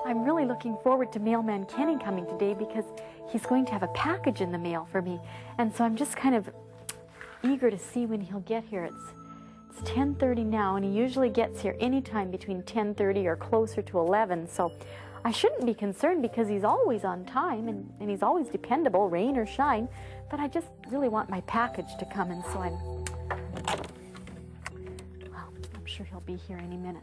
I'm really looking forward to Mailman Kenny coming today because he's going to have a package in the mail for me. And so I'm just kind of eager to see when he'll get here. It's 10:30 now, and he usually gets here anytime between 10:30 or closer to 11. So I shouldn't be concerned because he's always on time and he's always dependable, rain or shine. But I just really want my package to come, and so I'm sure he'll be here any minute.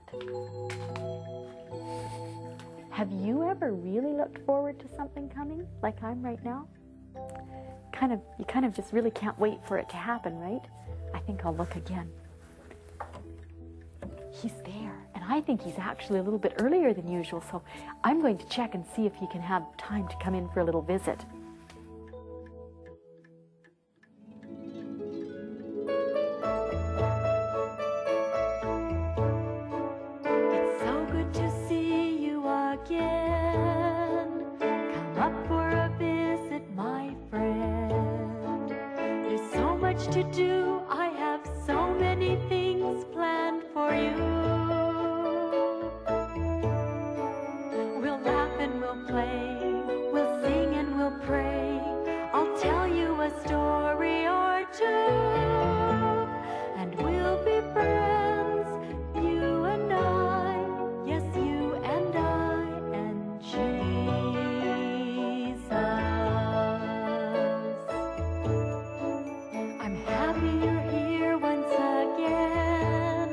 Have you ever really looked forward to something coming, like I'm right now? You kind of just really can't wait for it to happen, right? I think I'll look again. He's there, and I think he's actually a little bit earlier than usual, so I'm going to check and see if he can have time to come in for a little visit. It's so good to see you again. Come up for a visit, my friend. There's so much to do. I have so many things planned for you. We'll laugh and we'll play, we'll sing and we'll pray. I'll tell you a story or two, and we'll be friends, you and I. Yes, you and I and Jesus. I'm happy you're here once again.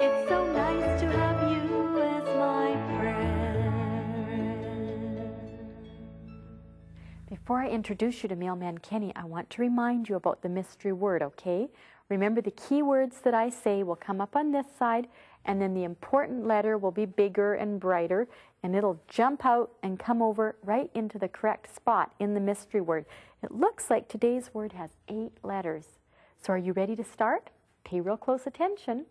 It's so nice to have you as my friend. Before I introduce you to Mailman Kenny, I want to remind you about the mystery word, okay? Remember, the key words that I say will come up on this side, and then the important letter will be bigger and brighter, and it'll jump out and come over right into the correct spot in the mystery word. It looks like today's word has 8 letters. So are you ready to start? Pay real close attention.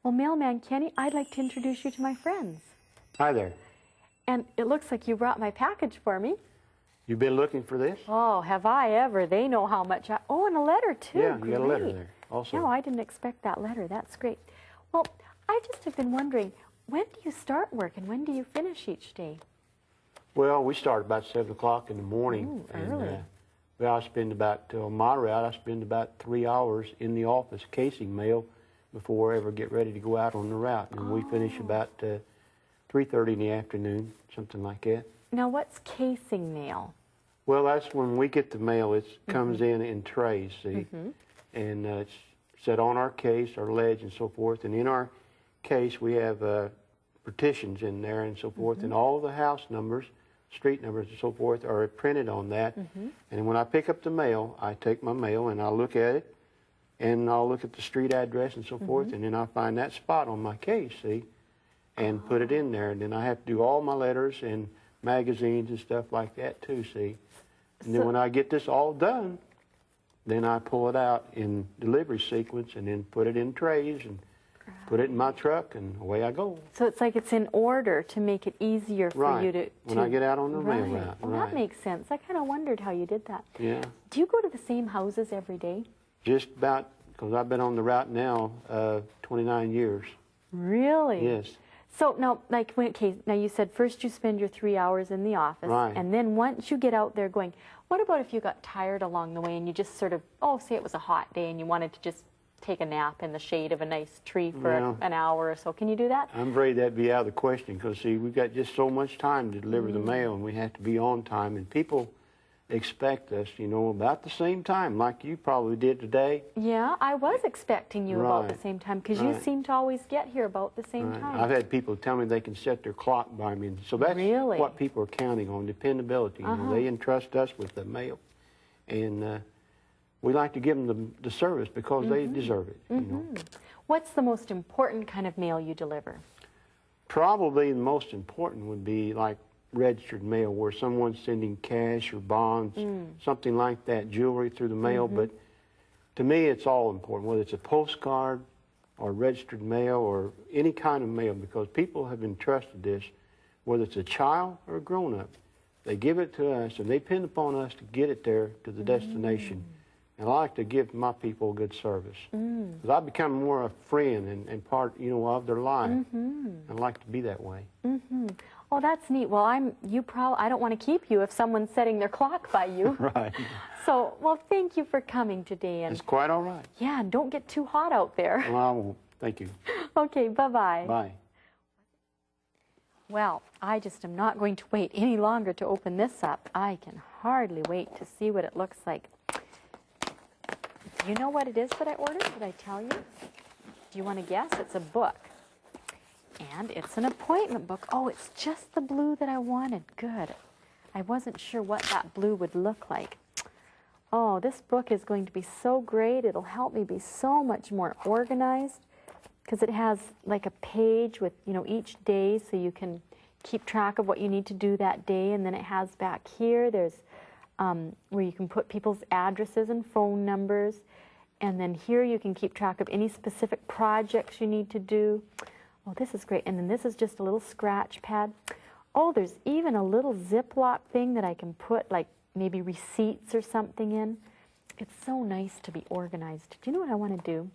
Well, Mailman Kenny, I'd like to introduce you to my friends. Hi there. And it looks like you brought my package for me. You've been looking for this? Oh, have I ever. They know how much Oh, and a letter too. Yeah, you got a letter Great. there also. No, I didn't expect that letter. That's great. Well, I just have been wondering, when do you start work and when do you finish each day? Well, we start about 7 o'clock in the morning. Ooh, early. Well, I spend about, on my route, I spend about 3 hours in the office casing mail before I ever get ready to go out on the route. And we finish about 3:30 in the afternoon, something like that. Now, what's casing mail? Well, that's when we get the mail. It comes in trays, see? And it's set on our case, our ledge, and so forth. And in our case, we have partitions in there and so forth. And all the house numbers, street numbers, and so forth are printed on that. And when I pick up the mail, I take my mail and I'll look at it. And I'll look at the street address and so forth. And then I'll find that spot on my case, see? And put it in there. And then I have to do all my letters and magazines and stuff like that too, see? And then when I get this all done, then I pull it out in delivery sequence and then put it in trays and put it in my truck and away I go. So it's like it's in order to make it easier for you to... When I get out on the mail route. Well, that makes sense. I kind of wondered how you did that. Yeah. Do you go to the same houses every day? Just about, because I've been on the route now 29 years. Really? Yes. So now, now you said first you spend your 3 hours in the office, and then once you get out there going, what about if you got tired along the way and you just sort of, say it was a hot day and you wanted to just take a nap in the shade of a nice tree for an hour or so. Can you do that? I'm afraid that'd be out of the question because, see, we've got just so much time to deliver the mail and we have to be on time. And people expect us, about the same time, like you probably did today. Yeah, I was expecting you about the same time because you seem to always get here about the same time. I've had people tell me they can set their clock by me. So that's what people are counting on, dependability. They entrust us with the mail. And we like to give them the service because they deserve it. What's the most important kind of mail you deliver? Probably the most important would be like registered mail where someone's sending cash or bonds, something like that, jewelry through the mail. But to me, it's all important, whether it's a postcard or registered mail or any kind of mail, because people have entrusted this, whether it's a child or a grown-up. They give it to us, and they depend upon us to get it there to the destination. And I like to give my people good service. Because I become more a friend and part, of their life. I like to be that way. Oh, that's neat. Well, I don't want to keep you if someone's setting their clock by you. Right. So, well, thank you for coming today. And it's quite all right. yeah, and don't get too hot out there. Well, I won't. Thank you. Okay, bye-bye. Bye. Well, I just am not going to wait any longer to open this up. I can hardly wait to see what it looks like. Do you know what it is that I ordered? Did I tell you? Do you want to guess? It's a book. And it's an appointment book. Oh, it's just the blue that I wanted. Good. I wasn't sure what that blue would look like. Oh, this book is going to be so great. It'll help me be so much more organized because it has like a page with, you know, each day so you can keep track of what you need to do that day. And then it has back here, there's where you can put people's addresses and phone numbers. And then here you can keep track of any specific projects you need to do. Oh, this is great. And then this is just a little scratch pad. Oh, there's even a little Ziploc thing that I can put like maybe receipts or something in. It's so nice to be organized. Do you know what I want to do?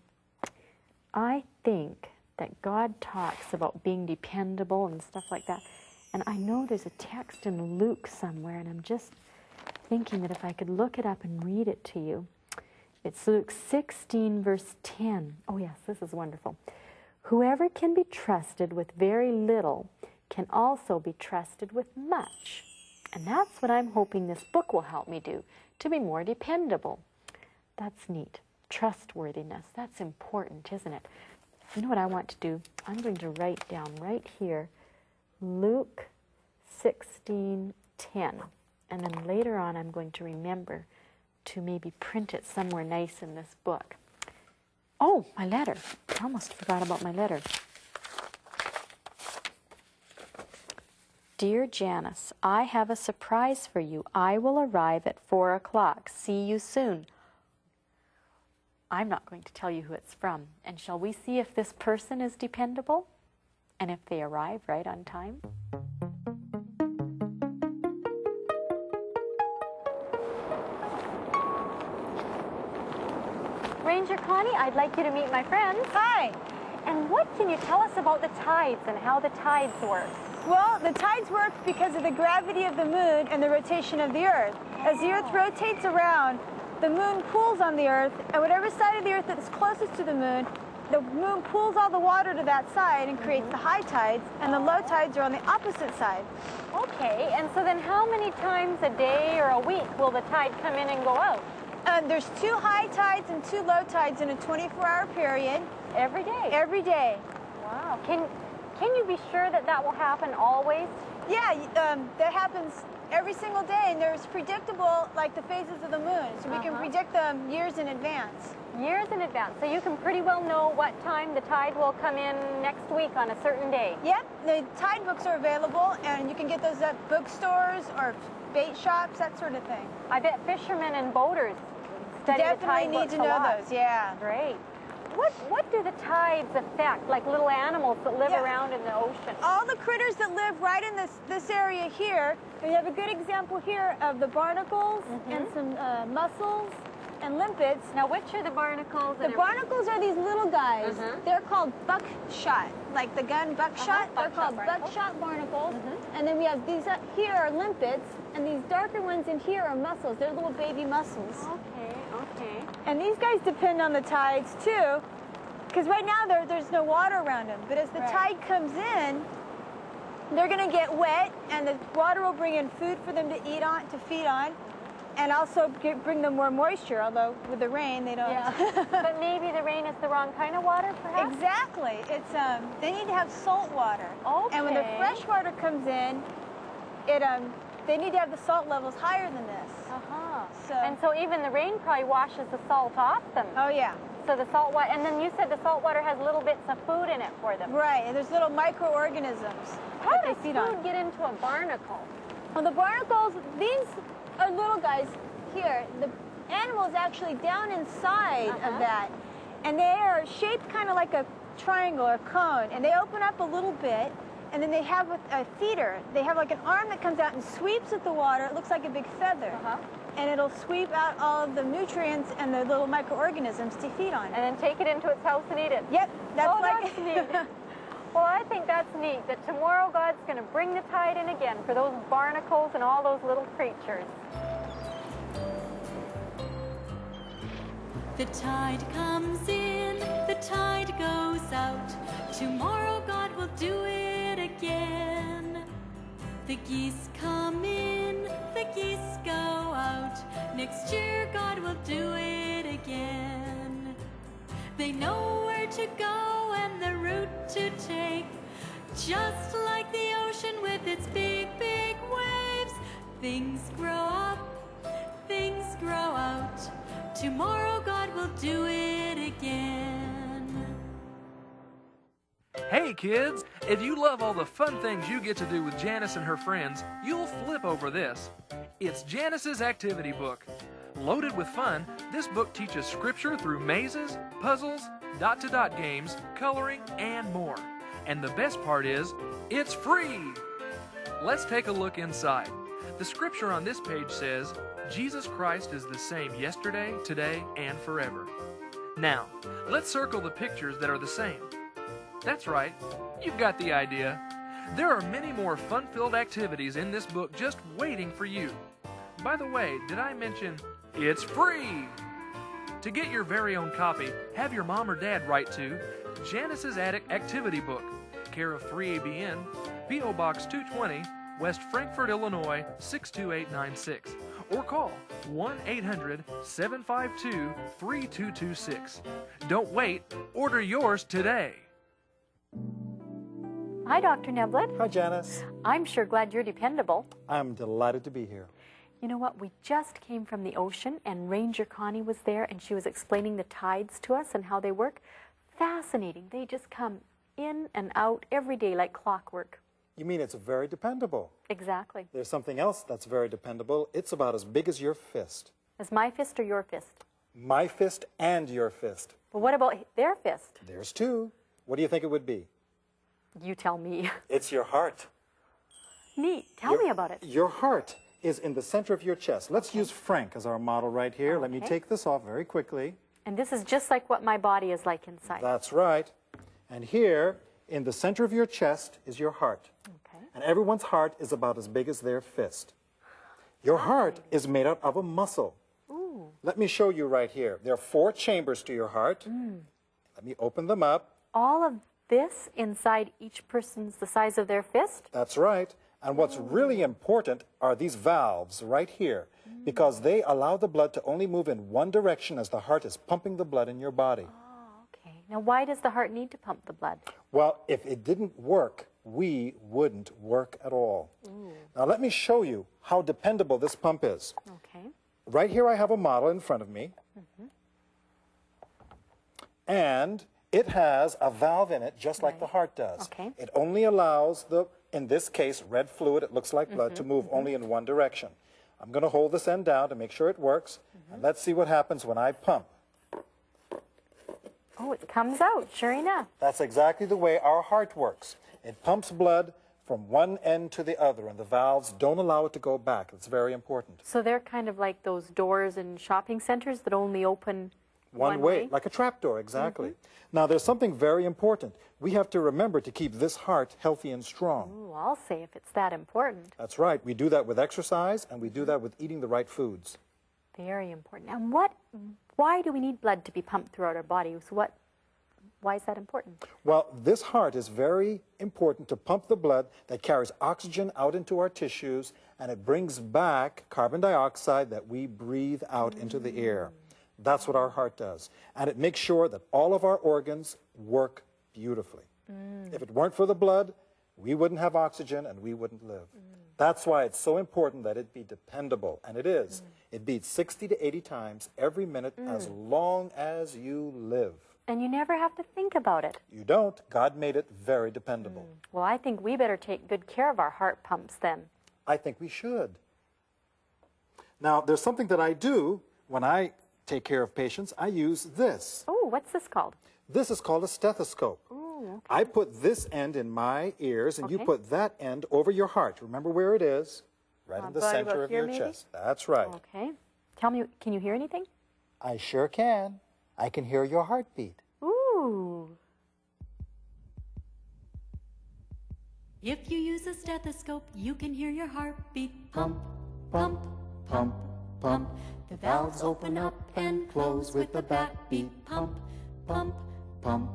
I think that God talks about being dependable and stuff like that. And I know there's a text in Luke somewhere, and I'm just thinking that if I could look it up and read it to you. It's Luke 16, verse 10. Oh, yes, this is wonderful. Whoever can be trusted with very little can also be trusted with much. And that's what I'm hoping this book will help me do, to be more dependable. That's neat. Trustworthiness, that's important, isn't it? You know what I want to do? I'm going to write down right here, Luke 16:10. And then later on, I'm going to remember to maybe print it somewhere nice in this book. Oh, my letter. I almost forgot about my letter. Dear Janice, I have a surprise for you. I will arrive at 4 o'clock. See you soon. I'm not going to tell you who it's from. And shall we see if this person is dependable? And if they arrive right on time? Ranger Connie, I'd like you to meet my friends. Hi. And what can you tell us about the tides and how the tides work? Well, the tides work because of the gravity of the moon and the rotation of the Earth. As the Earth rotates around, the moon pulls on the Earth, and whatever side of the Earth that's closest to the moon pulls all the water to that side and creates the high tides, and the low tides are on the opposite side. Okay, and so then how many times a day or a week will the tide come in and go out? There's 2 high tides and 2 low tides in a 24-hour period. Every day? Every day. Wow. Can you be sure that that will happen always? Yeah, that happens every single day, and there's predictable, like the phases of the moon, so we can predict them years in advance. Years in advance, so you can pretty well know what time the tide will come in next week on a certain day. Yep, the tide books are available, and you can get those at bookstores or bait shops, that sort of thing. I bet fishermen and boaters study the tide books a lot. Definitely need to know those, yeah. Great. What do the tides affect, like little animals that live around in the ocean? All the critters that live right in this area here. We have a good example here of the barnacles and some mussels and limpets. Now, which are the barnacles? The barnacles are these little guys. They're called buckshot, like the gun buckshot. They're called buckshot barnacles. And then we have these up here are limpets, and these darker ones in here are mussels. They're little baby mussels. Okay, okay. And these guys depend on the tides too, because right now there's no water around them. But as the tide comes in, they're going to get wet, and the water will bring in food for them to eat on, to feed on, and also bring them more moisture. Although with the rain, they don't. Yeah. But maybe the rain is the wrong kind of water, perhaps. Exactly. It's they need to have salt water. Okay. And when the fresh water comes in, they need to have the salt levels higher than this. And so even the rain probably washes the salt off them. Oh yeah. So the salt water, and then you said the salt water has little bits of food in it for them. Right, and there's little microorganisms. How does food get into a barnacle? Well, the barnacles, these are little guys here. The animal is actually down inside of that, and they are shaped kind of like a triangle or cone, and they open up a little bit, and then they have a feeder. They have like an arm that comes out and sweeps at the water. It looks like a big feather. And it'll sweep out all of the nutrients and the little microorganisms to feed on. And then take it into its house and eat it. Yep, that's that's neat. Well, I think that's neat, that tomorrow God's going to bring the tide in again for those barnacles and all those little creatures. The tide comes in, the tide goes out. Tomorrow God will do it again. The geese come in, the geese go out. Next year God will do it again. They know where to go and the route to take. Just like the ocean with its big, big waves. Things grow up, things grow out. Tomorrow God will do it again. Hey kids, if you love all the fun things you get to do with Janice and her friends, you'll flip over this. It's Janice's activity book. Loaded with fun, this book teaches scripture through mazes, puzzles, dot-to-dot games, coloring, and more. And the best part is, it's free! Let's take a look inside. The scripture on this page says, Jesus Christ is the same yesterday, today, and forever. Now, let's circle the pictures that are the same. That's right, you've got the idea. There are many more fun-filled activities in this book just waiting for you. By the way, did I mention it's free? To get your very own copy, have your mom or dad write to Janice's Attic Activity Book, care of 3ABN, P.O. Box 220, West Frankfort, Illinois 62896, or call 1-800-752-3226. Don't wait, order yours today. Hi, Dr. Neblett. Hi, Janice. I'm sure glad you're dependable. I'm delighted to be here. You know what? We just came from the ocean, and Ranger Connie was there, and she was explaining the tides to us and how they work. Fascinating. They just come in and out every day like clockwork. You mean it's very dependable? Exactly. There's something else that's very dependable. It's about as big as your fist. Is my fist or your fist? My fist and your fist. But what about their fist? There's two. What do you think it would be? You tell me. It's your heart. Neat. Tell me about it. Your heart is in the center of your chest. Let's use Frank as our model right here. Let me take this off very quickly. And this is just like what my body is like inside. That's right. And here, in the center of your chest, is your heart. Okay. And everyone's heart is about as big as their fist. Your heart is made out of a muscle. Ooh. Let me show you right here. There are 4 chambers to your heart. Let me open them up. All of this inside each person's the size of their fist? That's right. And what's really important are these valves right here, because they allow the blood to only move in one direction as the heart is pumping the blood in your body. Oh, okay. Now, why does the heart need to pump the blood? Well, if it didn't work, we wouldn't work at all. Now, let me show you how dependable this pump is. Okay. Right here I have a model in front of me. And it has a valve in it just like the heart does. Okay. It only allows the, in this case, red fluid, it looks like blood, to move only in one direction. I'm going to hold this end down to make sure it works. And let's see what happens when I pump. Oh, it comes out, sure enough. That's exactly the way our heart works. It pumps blood from one end to the other, and the valves don't allow it to go back. It's very important. So they're kind of like those doors in shopping centers that only open One way, like a trap door, exactly. Now, there's something very important. We have to remember to keep this heart healthy and strong. Ooh, I'll say if it's that important. That's right. We do that with exercise, and we do that with eating the right foods. Very important. And why do we need blood to be pumped throughout our body? So why is that important? Well, this heart is very important to pump the blood that carries oxygen out into our tissues, and it brings back carbon dioxide that we breathe out into the air. That's what our heart does. And it makes sure that all of our organs work beautifully. If it weren't for the blood, we wouldn't have oxygen and we wouldn't live. That's why it's so important that it be dependable. And it is. It beats 60 to 80 times every minute as long as you live. And you never have to think about it. You don't. God made it very dependable. Well, I think we better take good care of our heart pumps then. I think we should. Now, there's something that I do when I take care of patients. I use this. Oh, what's this called? This is called a stethoscope. Ooh, okay. I put this end in my ears, and you put that end over your heart. Remember where it is? Right in the about center of here, your maybe? chest. That's right. Okay. Tell me, can you hear anything? I sure can. I can hear your heartbeat. Ooh. If you use a stethoscope, you can hear your heartbeat pump, Pump, pump, pump. The valves open up and close with a backbeat. Pump, pump, pump,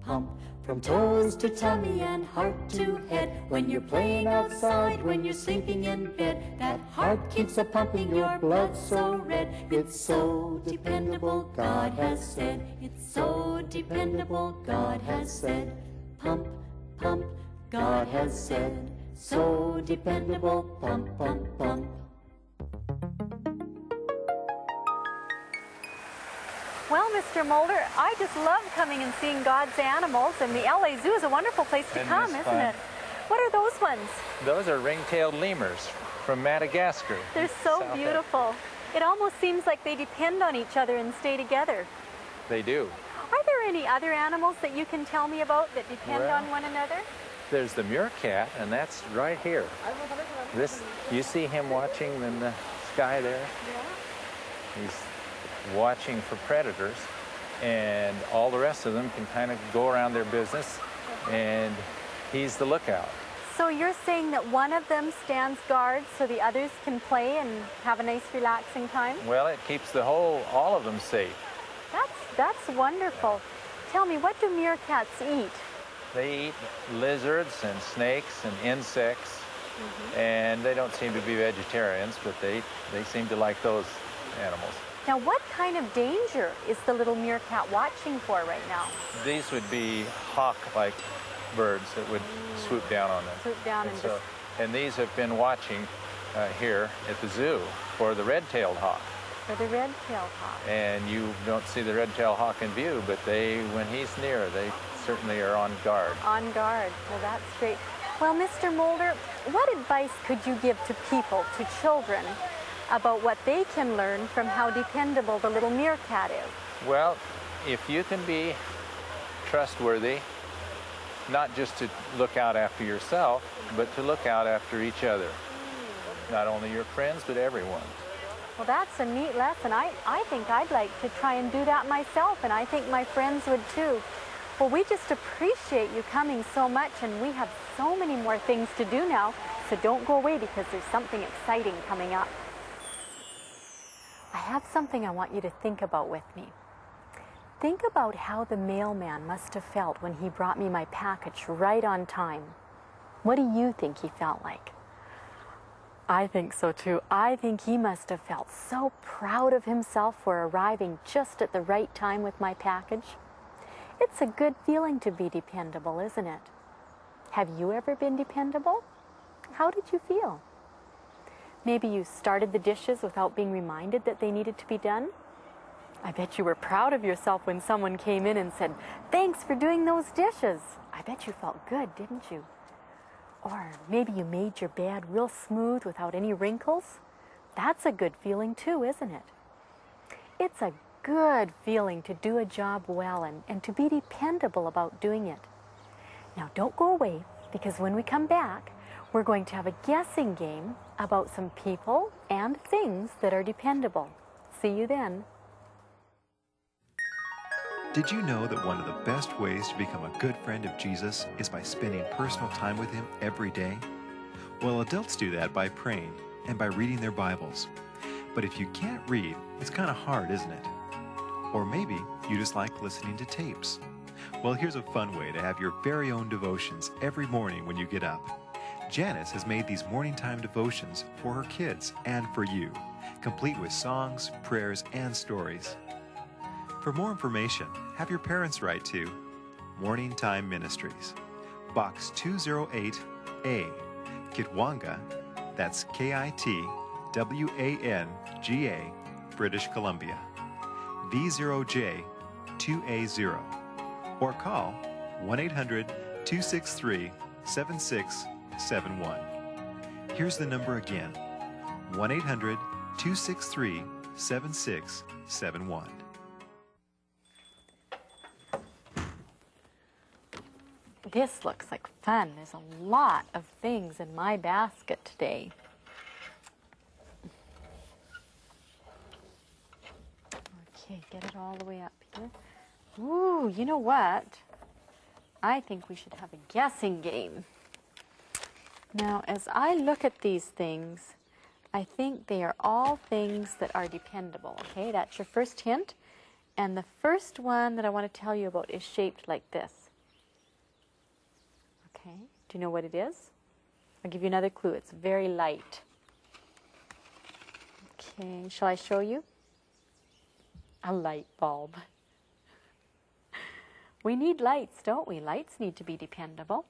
pump. From toes to tummy and heart to head. When you're playing outside, when you're sleeping in bed, that heart keeps a pumping your blood so red. It's so dependable, God has said. It's so dependable, God has said. Pump, pump, God has said. So dependable, pump, pump, pump. Well, Mr. Mulder, I just love coming and seeing God's animals, and the LA Zoo is a wonderful place to come, isn't it? What are those ones? Those are ring-tailed lemurs from Madagascar. They're so South beautiful. It almost seems like they depend on each other and stay together. They do. Are there any other animals that you can tell me about that depend on one another? There's the meerkat, and that's right here. This, you see him watching in the sky there? Yeah. He's watching for predators, and all the rest of them can kind of go around their business, and he's the lookout. So you're saying that one of them stands guard so the others can play and have a nice relaxing time? Well, it keeps all of them safe. That's wonderful. Tell me, what do meerkats eat? They eat lizards and snakes and insects, and they don't seem to be vegetarians, but they seem to like those animals. Now, what kind of danger is the little meerkat watching for right now? These would be hawk-like birds that would swoop down on them. Swoop down and just... And these have been watching here at the zoo for the red-tailed hawk. For the red-tailed hawk. And you don't see the red-tailed hawk in view, but when he's near, they certainly are on guard. On guard. Well, that's great. Well, Mr. Mulder, what advice could you give to people, to children, about what they can learn from how dependable the little meerkat is? Well, if you can be trustworthy, not just to look out after yourself, but to look out after each other. Not only your friends, but everyone. Well, that's a neat lesson. I think I'd like to try and do that myself, and I think my friends would too. Well, we just appreciate you coming so much, and we have so many more things to do now, so don't go away because there's something exciting coming up. I have something I want you to think about with me. Think about how the mailman must have felt when he brought me my package right on time. What do you think he felt like? I think so too. I think he must have felt so proud of himself for arriving just at the right time with my package. It's a good feeling to be dependable, isn't it? Have you ever been dependable? How did you feel? Maybe you started the dishes without being reminded that they needed to be done. I bet you were proud of yourself when someone came in and said, "Thanks for doing those dishes." I bet you felt good, didn't you? Or maybe you made your bed real smooth without any wrinkles. That's a good feeling too, isn't it? It's a good feeling to do a job well and to be dependable about doing it. Now don't go away, because when we come back, we're going to have a guessing game about some people and things that are dependable. See you then. Did you know that one of the best ways to become a good friend of Jesus is by spending personal time with Him every day? Well, adults do that by praying and by reading their Bibles. But if you can't read, it's kind of hard, isn't it? Or maybe you just like listening to tapes. Well, here's a fun way to have your very own devotions every morning when you get up. Janice has made these morning time devotions for her kids and for you, complete with songs, prayers, and stories. For more information, have your parents write to Morning Time Ministries, Box 208A, Kitwanga, that's Kitwanga, British Columbia, V0J2A0, or call 1-800-263-7671. Here's the number again, 1-800-263-7671. This looks like fun. There's a lot of things in my basket today. Okay, get it all the way up here. Ooh, you know what? I think we should have a guessing game. Now, as I look at these things, I think they are all things that are dependable, okay? That's your first hint. And the first one that I want to tell you about is shaped like this. Okay, do you know what it is? I'll give you another clue. It's very light. Okay, shall I show you? A light bulb. We need lights, don't we? Lights need to be dependable.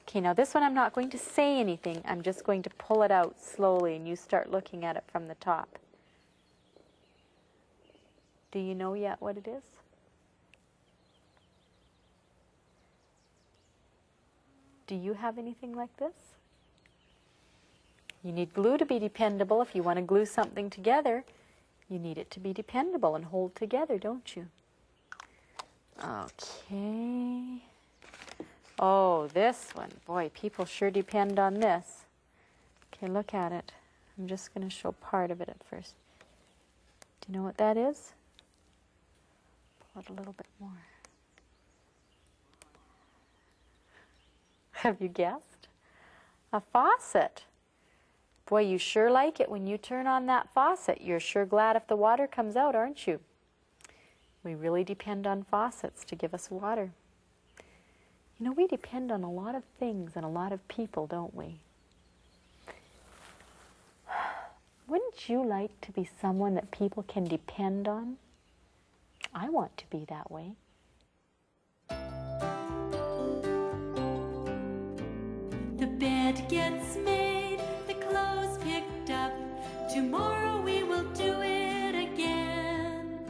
Okay, now this one I'm not going to say anything. I'm just going to pull it out slowly and you start looking at it from the top. Do you know yet what it is? Do you have anything like this? You need glue to be dependable. If you want to glue something together, you need it to be dependable and hold together, don't you? Okay. Oh, this one. Boy, people sure depend on this. Okay, look at it. I'm just going to show part of it at first. Do you know what that is? Pull it a little bit more. Have you guessed? A faucet. Boy, you sure like it when you turn on that faucet. You're sure glad if the water comes out, aren't you? We really depend on faucets to give us water. You know, we depend on a lot of things and a lot of people, don't we? Wouldn't you like to be someone that people can depend on? I want to be that way. The bed gets made, the clothes picked up. Tomorrow we will do it again.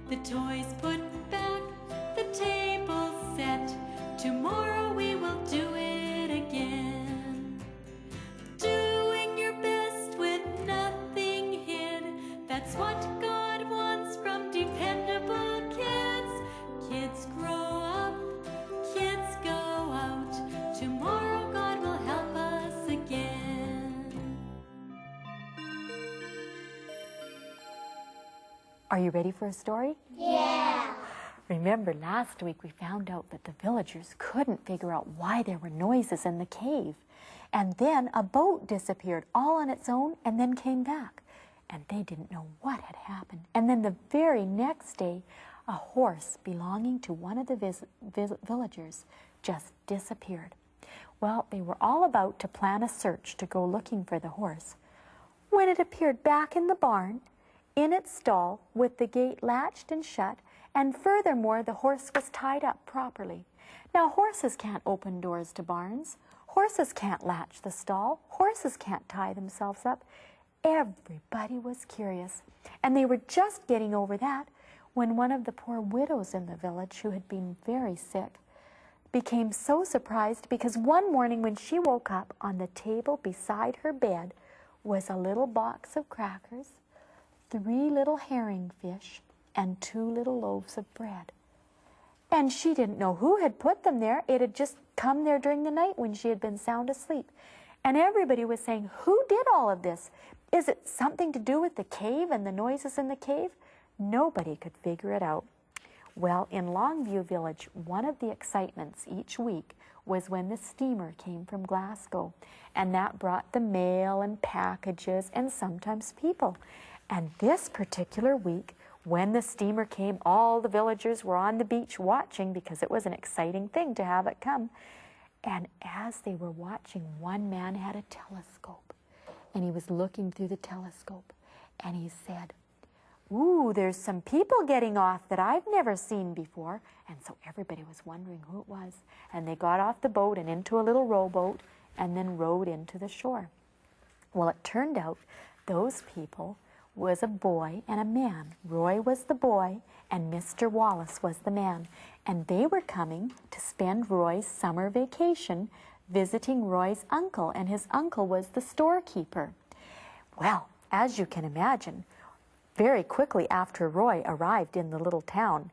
The toys put back, the table set. Tomorrow we will do it again. Doing your best with nothing hid. That's what God wants from dependable kids. Kids grow up, kids go out. Tomorrow God will help us again. Are you ready for a story? Yeah. Remember, last week we found out that the villagers couldn't figure out why there were noises in the cave. And then a boat disappeared all on its own and then came back. And they didn't know what had happened. And then the very next day, a horse belonging to one of the villagers just disappeared. Well, they were all about to plan a search to go looking for the horse when it appeared back in the barn, in its stall, with the gate latched and shut. And furthermore, the horse was tied up properly. Now, horses can't open doors to barns. Horses can't latch the stall. Horses can't tie themselves up. Everybody was curious. And they were just getting over that when one of the poor widows in the village, who had been very sick, became so surprised because one morning when she woke up, on the table beside her bed was a little box of crackers, 3 little herring fish, and 2 little loaves of bread. And she didn't know who had put them there. It had just come there during the night when she had been sound asleep. And everybody was saying, who did all of this? Is it something to do with the cave and the noises in the cave? Nobody could figure it out. Well, in Longview Village, one of the excitements each week was when the steamer came from Glasgow. And that brought the mail and packages and sometimes people. And this particular week, when the steamer came, all the villagers were on the beach watching because it was an exciting thing to have it come. And as they were watching, one man had a telescope, and he was looking through the telescope, and he said, "Ooh, there's some people getting off that I've never seen before." And so everybody was wondering who it was. And they got off the boat and into a little rowboat and then rowed into the shore. Well, it turned out those people was a boy and a man. Roy was the boy and Mr. Wallace was the man. And they were coming to spend Roy's summer vacation visiting Roy's uncle, and his uncle was the storekeeper. Well, as you can imagine, very quickly after Roy arrived in the little town,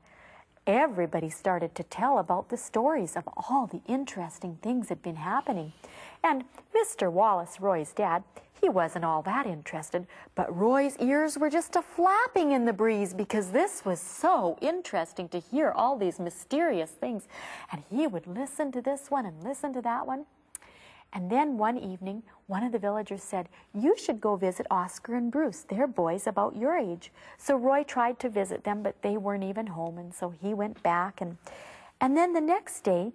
everybody started to tell about the stories of all the interesting things that had been happening. And Mr. Wallace, Roy's dad, he wasn't all that interested, but Roy's ears were just a-flapping in the breeze because this was so interesting to hear all these mysterious things. And he would listen to this one and listen to that one. And then one evening, one of the villagers said, you should go visit Oscar and Bruce. They're boys about your age. So Roy tried to visit them, but they weren't even home, and so he went back. And then the next day,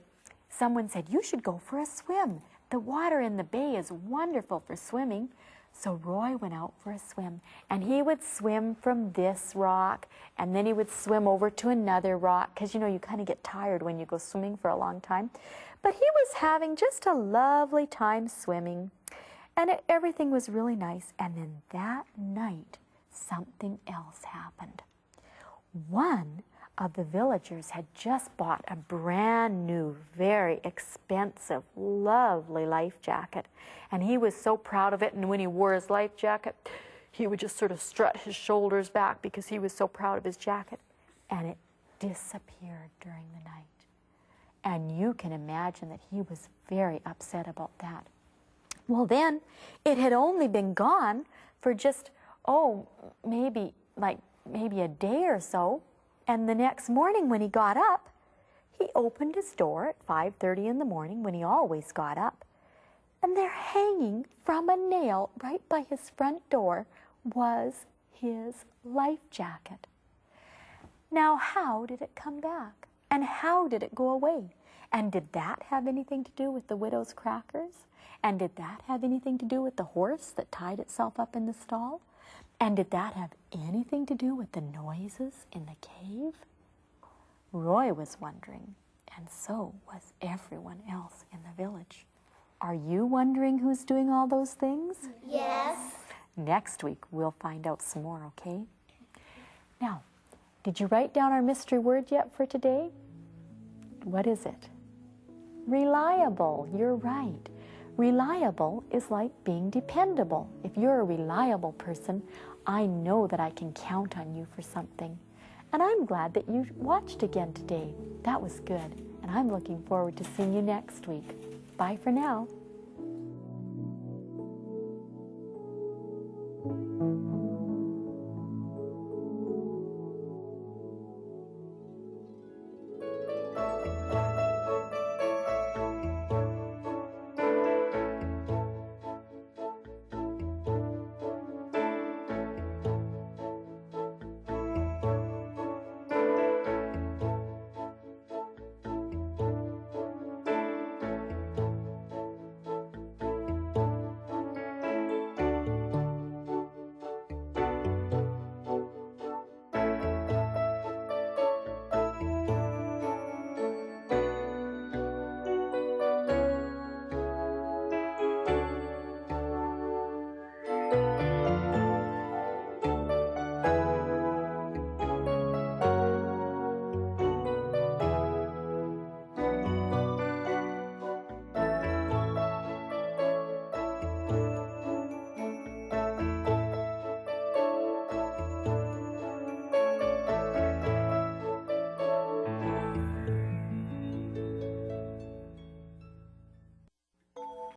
someone said, you should go for a swim. The water in the bay is wonderful for swimming. So Roy went out for a swim, and he would swim from this rock, and then he would swim over to another rock, because you know you kind of get tired when you go swimming for a long time. But he was having just a lovely time swimming, and everything was really nice. And then that night, something else happened. One of the villagers had just bought a brand new, very expensive, lovely life jacket. And he was so proud of it, and when he wore his life jacket, he would just sort of strut his shoulders back because he was so proud of his jacket. And it disappeared during the night. And you can imagine that he was very upset about that. Well then, it had only been gone for just, maybe a day or so. And the next morning when he got up, he opened his door at 5:30 in the morning when he always got up. And there hanging from a nail right by his front door was his life jacket. Now, how did it come back? And how did it go away? And did that have anything to do with the widow's crackers? And did that have anything to do with the horse that tied itself up in the stall? And did that have anything to do with the noises in the cave? Roy was wondering, and so was everyone else in the village. Are you wondering who's doing all those things? Yes. Next week, we'll find out some more, okay? Now, did you write down our mystery word yet for today? What is it? Reliable. You're right. Reliable is like being dependable. If you're a reliable person, I know that I can count on you for something. And I'm glad that you watched again today. That was good. And I'm looking forward to seeing you next week. Bye for now.